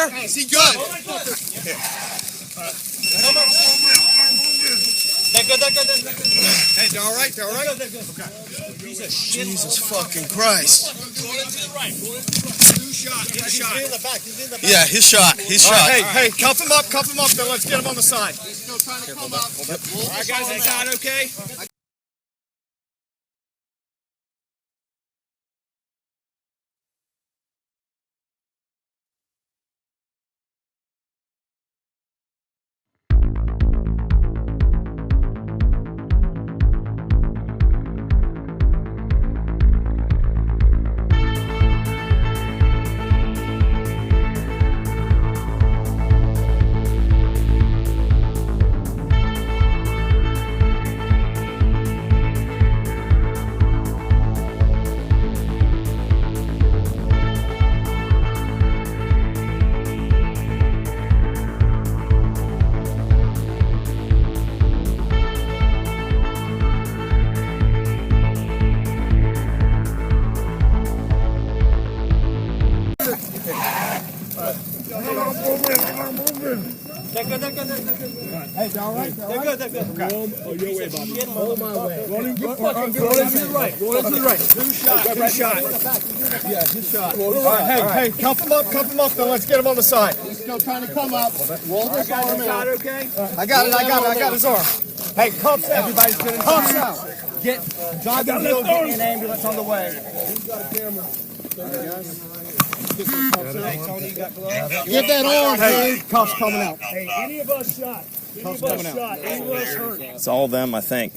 there? Is he good? Hey, they're all right? They're all right? Okay. Jesus fucking Christ. Yeah, he's shot. He's shot. Hey, cuff him up, then let's get him on the side. He's still trying to come up. All right, guys, is that okay? Hey, they're all right? They're good. Okay. Oh, your way, Bobby. Roll my way. Rolling to the right. Two shot. Yeah, good shot. All right, hey, cuff him up, then let's get him on the side. He's still trying to come up. Roll this arm out. Okay? I got his arm. Hey, cuffs out. Everybody's good. Cuffs out. John Bill getting an ambulance on the way. Get that arm, Hey, cuffs coming out. Hey, any of us shot. Any of us hurt. It's all them, I think.